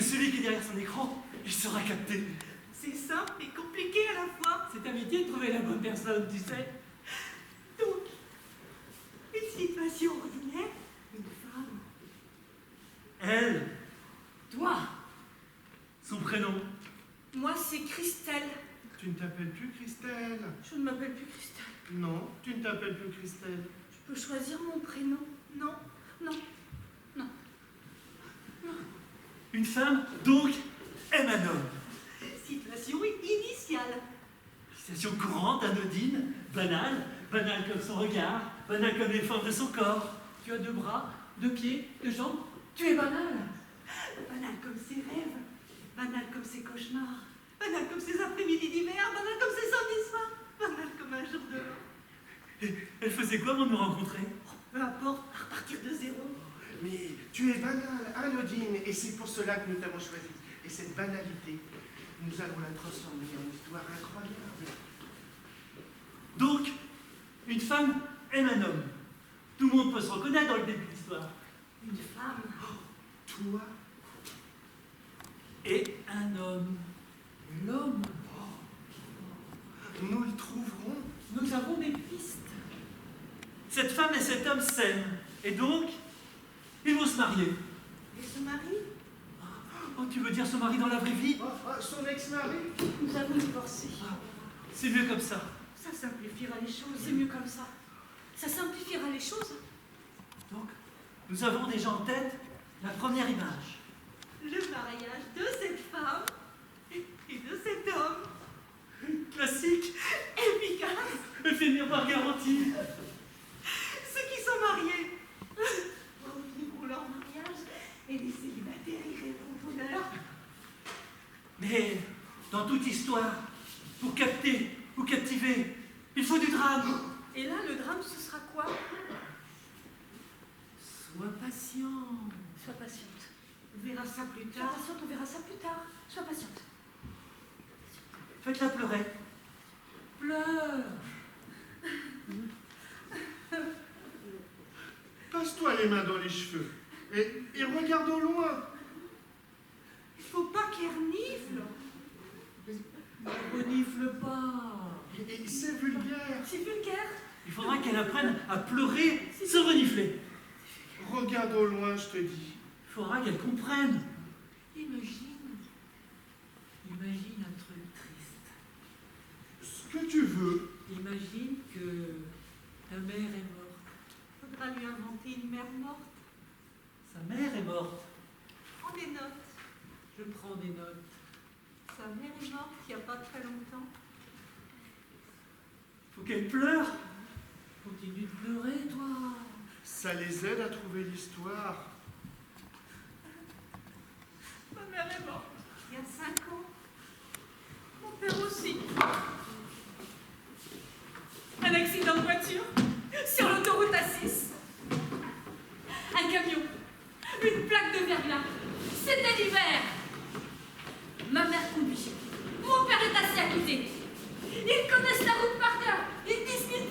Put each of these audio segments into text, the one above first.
que celui qui est derrière son écran, il sera capté. C'est simple et compliqué à la fois. C'est un métier de trouver la bonne personne, tu sais. Donc, une situation ordinaire, une femme. Elle, Toi, son prénom. moi c'est Christelle. Tu ne t'appelles plus Christelle. Je ne m'appelle plus Christelle. Non, tu ne t'appelles plus Christelle. Je peux choisir mon prénom. Non, Non. Non. Une femme, donc, aime un homme. situation initiale. Situation courante, anodine, banale. Banale comme son regard, banale comme les formes de son corps. Tu as 2 bras, 2 pieds, 2 jambes. Tu es banal. Banal comme ses rêves, banal comme ses cauchemars, banal comme ses après-midi d'hiver, banal comme ses samedis soirs, banal comme un jour de l'an. Et elle faisait quoi avant de nous rencontrer? Peu importe, à repartir de zéro. Mais tu es banale, anodine, et c'est pour cela que nous t'avons choisi. Et cette banalité, nous allons la transformer en une histoire incroyable. Donc, une femme aime un homme. Tout le monde peut se reconnaître dans le début de l'histoire. Une femme. Toi, Et un homme. L'homme. nous le trouverons. Nous avons des pistes. Cette femme et cet homme s'aiment. Et donc, ils vont se marier. Et ce mari? Oh, tu veux dire se marier dans la vraie vie? Son ex-mari. Nous avons divorcé. C'est mieux comme ça. Ça simplifiera les choses. C'est mieux comme ça. Ça simplifiera les choses. Donc, nous avons déjà en tête la première image. Le mariage de cette femme et de cet homme. Classique, Efficace. effet miroir garanti. Ceux qui sont mariés vivront leur mariage et les célibataires iront au bonheur. Mais dans toute histoire, pour capter ou captiver, il faut du drame. Et là, le drame, ce sera quoi? Sois patient. Sois patiente. On verra ça plus Sois tard. patiente, on verra ça plus tard. Sois patiente. Faites-la pleurer. Pleure. Passe-toi les mains dans les cheveux. Et regarde au loin. Il faut pas qu'elle renifle. Ne renifle pas. Et c'est vulgaire. C'est vulgaire. Il faudra qu'elle apprenne à pleurer sans renifler. Regarde au loin, je te dis. Il faudra qu'elle comprenne. Imagine un truc triste. Ce que tu veux. Imagine que ta mère est morte. Faudra lui inventer une mère morte. Sa mère est morte. Prends des notes. Je prends des notes. Sa mère est morte il n'y a pas très longtemps. Faut qu'elle pleure. Continue de pleurer, toi. Ça les aide à trouver l'histoire. Ma mère est morte il y a 5 ans. Mon père aussi. Un accident de voiture sur l'autoroute A6. Un camion. Une plaque de verglas. C'était l'hiver. Ma mère conduit. Mon père est assis à côté. Ils connaissent la route par cœur. Ils discutent.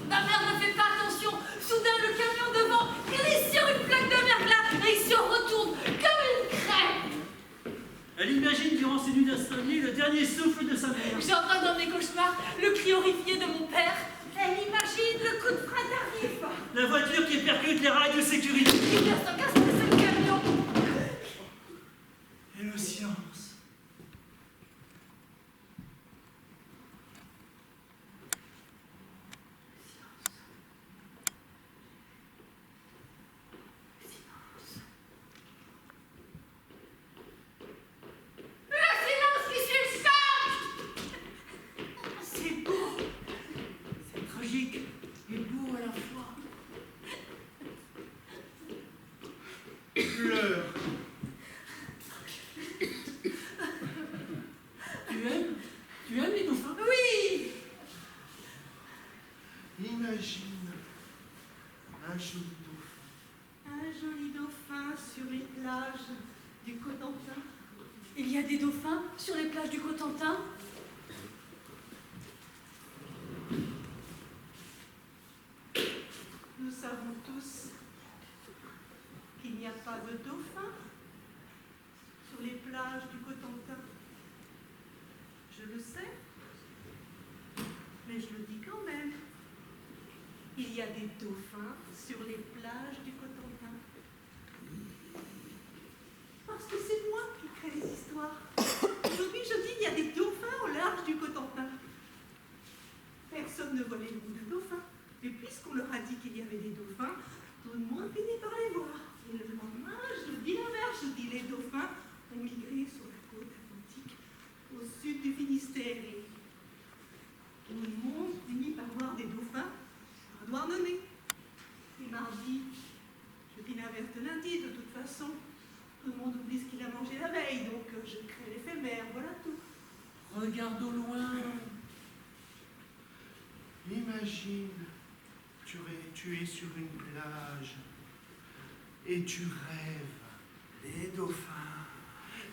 Ma mère ne fait pas attention. Soudain, le camion devant glisse sur une plaque de verglas et il se retourne comme une crêpe. Elle imagine durant ses nuits d'insomnie le dernier souffle de sa mère. J'entends dans mes cauchemars le cri horrifié de mon père. Elle imagine le coup de frein d'arrive. La voiture qui percute les rails de sécurité. Il vient s'en casser ce camion. Et le silence. Le silence qui suit le choc. C'est beau. C'est tragique et beau à la fois. Pleure. Tu aimes les dauphins? Oui. Imagine un joli dauphin. Un joli dauphin sur les plages du Cotentin. Il y a des dauphins sur les plages du Cotentin. Nous savons tous qu'il n'y a pas de dauphin sur qu'il y a des dauphins sur les plages du Cotentin? Parce que c'est moi qui crée les histoires. Aujourd'hui, je dis qu'il y a des dauphins au large du Cotentin. Personne ne voit les noms de dauphins. Et puisqu'on leur a dit qu'il y avait des dauphins, tout le monde finit par les voir. Et le lendemain, je dis l'inverse. Je dis les dauphins ont migré sur la côte atlantique, au sud du Finistère. Et tout le monde finit par voir des dauphins à Douarnenez. Et mardi, je dis l'inverse de lundi, de toute façon. Tout le monde oublie ce qu'il a mangé la veille, donc je crée l'éphémère, voilà tout. Regarde au loin. Imagine, tu es sur une plage et tu rêves les dauphins.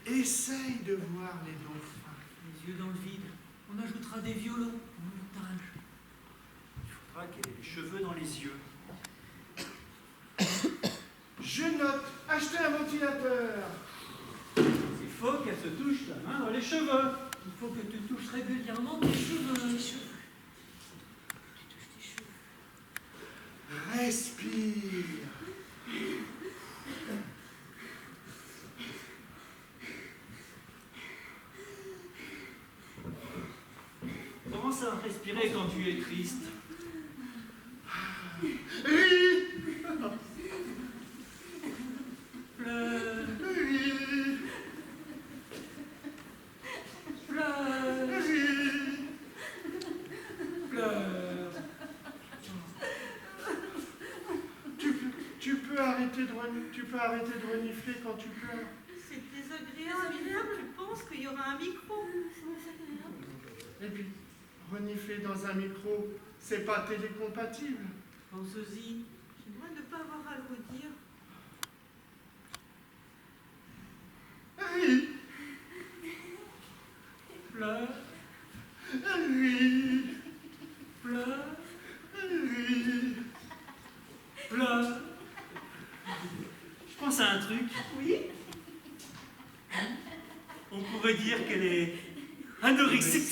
Essaye de voir les dauphins. Les yeux dans le vide. On ajoutera des violons au montage. Il faudra qu'elle ait les cheveux dans les yeux. Je note, acheter un ventilateur. Il faut qu'elle se touche la main dans les cheveux. Il faut que tu touches régulièrement tes cheveux. Respire. Commence à respirer quand tu es triste. Ris. Pleure, Ris. pleure, Ris. pleure. Tu peux arrêter de renifler quand tu pleures. C'est désagréable, tu penses qu'il y aura un micro. Et puis, renifler dans un micro, c'est pas télécompatible. Pense-y. J'aimerais ne pas avoir à le redire. Ris. Pleure, Ris. pleure, Ris. pleure. Je pense à un truc. Oui? On pourrait dire qu'elle est anorexique.